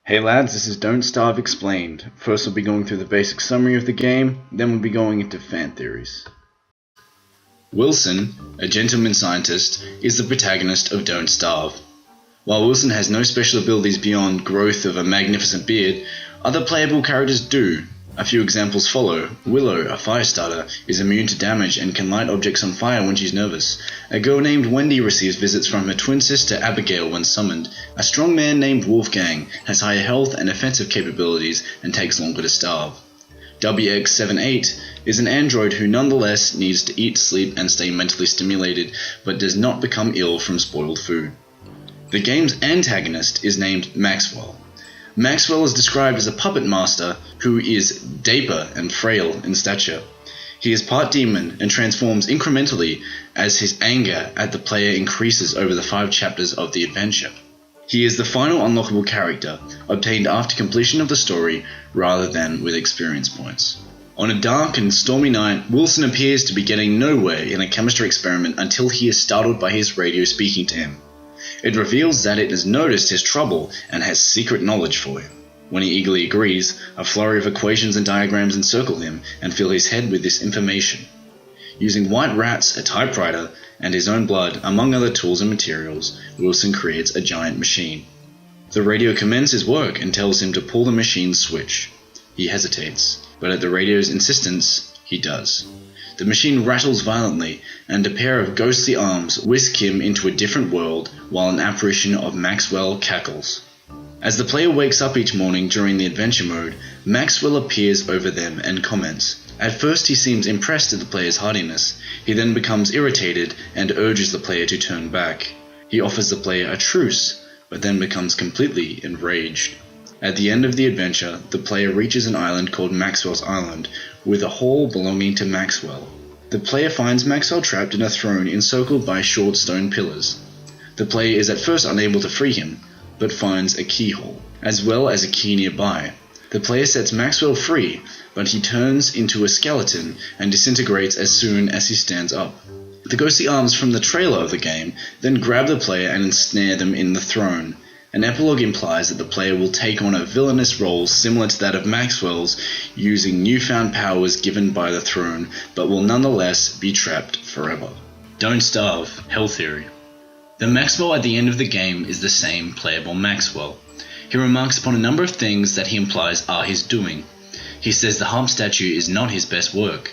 Hey lads, this is Don't Starve Explained. First we'll be going through the basic summary of the game, then we'll be going into fan theories. Wilson, a gentleman scientist, is the protagonist of Don't Starve. While Wilson has no special abilities beyond growth of a magnificent beard, other playable characters do. A few examples follow. Willow, a fire starter, is immune to damage and can light objects on fire when she's nervous. A girl named Wendy receives visits from her twin sister Abigail when summoned. A strong man named Wolfgang has higher health and offensive capabilities and takes longer to starve. WX78 is an android who nonetheless needs to eat, sleep, and stay mentally stimulated, but does not become ill from spoiled food. The game's antagonist is named Maxwell. Maxwell is described as a puppet master who is dapper and frail in stature. He is part demon and transforms incrementally as his anger at the player increases over the 5 chapters of the adventure. He is the final unlockable character, obtained after completion of the story rather than with experience points. On a dark and stormy night, Wilson appears to be getting nowhere in a chemistry experiment until he is startled by his radio speaking to him. It reveals that it has noticed his trouble and has secret knowledge for him. When he eagerly agrees, a flurry of equations and diagrams encircle him and fill his head with this information. Using white rats, a typewriter, and his own blood, among other tools and materials, Wilson creates a giant machine. The radio commends his work and tells him to pull the machine's switch. He hesitates, but at the radio's insistence, he does. The machine rattles violently, and a pair of ghostly arms whisk him into a different world while an apparition of Maxwell cackles. As the player wakes up each morning during the adventure mode, Maxwell appears over them and comments. At first he seems impressed at the player's hardiness. He then becomes irritated and urges the player to turn back. He offers the player a truce, but then becomes completely enraged. At the end of the adventure, the player reaches an island called Maxwell's Island, with a hall belonging to Maxwell. The player finds Maxwell trapped in a throne encircled by short stone pillars. The player is at first unable to free him, but finds a keyhole, as well as a key nearby. The player sets Maxwell free, but he turns into a skeleton and disintegrates as soon as he stands up. The ghostly arms from the trailer of the game then grab the player and ensnare them in the throne. An epilogue implies that the player will take on a villainous role similar to that of Maxwell's, using newfound powers given by the throne, but will nonetheless be trapped forever. Don't Starve, Hell Theory. The Maxwell at the end of the game is the same playable Maxwell. He remarks upon a number of things that he implies are his doing. He says the harp statue is not his best work.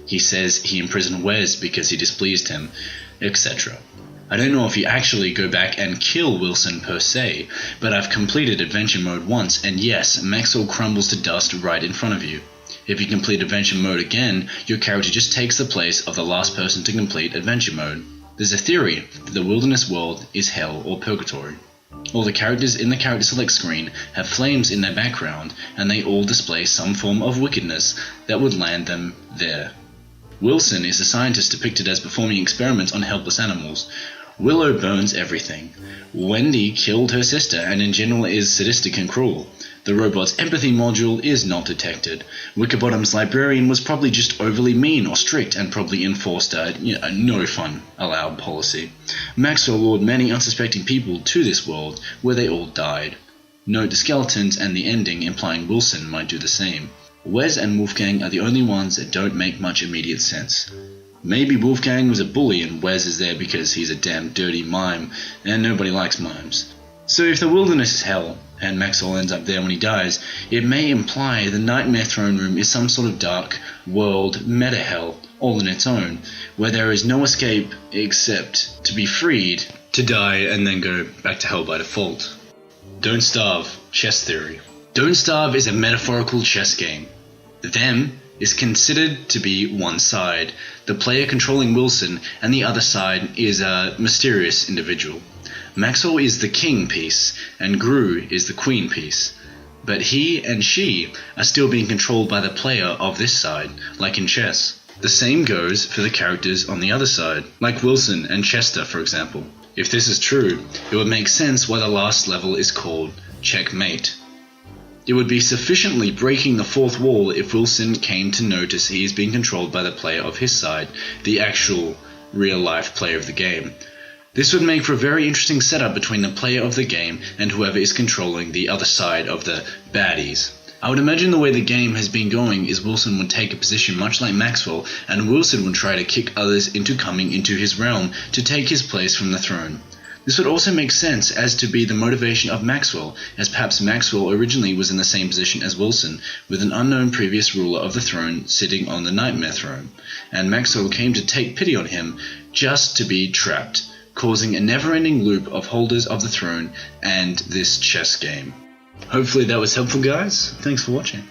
He says he imprisoned Wes because he displeased him, etc. I don't know if you actually go back and kill Wilson per se, but I've completed adventure mode once, and yes, Maxwell crumbles to dust right in front of you. If you complete adventure mode again, your character just takes the place of the last person to complete adventure mode. There's a theory that the wilderness world is hell or purgatory. All the characters in the character select screen have flames in their background, and they all display some form of wickedness that would land them there. Wilson is a scientist depicted as performing experiments on helpless animals. Willow burns everything. Wendy killed her sister and in general is sadistic and cruel. The robot's empathy module is not detected. Wickerbottom's librarian was probably just overly mean or strict and probably enforced a no fun allowed policy. Maxwell lured many unsuspecting people to this world where they all died. Note the skeletons and the ending implying Wilson might do the same. Wes and Wolfgang are the only ones that don't make much immediate sense. Maybe Wolfgang was a bully and Wes is there because he's a damn dirty mime, and nobody likes mimes. So if the wilderness is hell, and Maxwell ends up there when he dies, it may imply the Nightmare Throne Room is some sort of dark world meta-hell, all in its own, where there is no escape except to be freed, to die and then go back to hell by default. Don't Starve, Chess Theory. Don't Starve is a metaphorical chess game. Them is considered to be one side, the player controlling Wilson, and the other side is a mysterious individual. Maxwell is the king piece, and Grue is the queen piece. But he and she are still being controlled by the player of this side, like in chess. The same goes for the characters on the other side, like Wilson and Chester for example. If this is true, it would make sense why the last level is called Checkmate. It would be sufficiently breaking the fourth wall if Wilson came to notice he is being controlled by the player of his side, the actual, real-life player of the game. This would make for a very interesting setup between the player of the game and whoever is controlling the other side of the baddies. I would imagine the way the game has been going is Wilson would take a position much like Maxwell, and Wilson would try to kick others into coming into his realm to take his place from the throne. This would also make sense as to be the motivation of Maxwell, as perhaps Maxwell originally was in the same position as Wilson, with an unknown previous ruler of the throne sitting on the nightmare throne, and Maxwell came to take pity on him just to be trapped, causing a never-ending loop of holders of the throne and this chess game. Hopefully that was helpful, guys. Thanks for watching.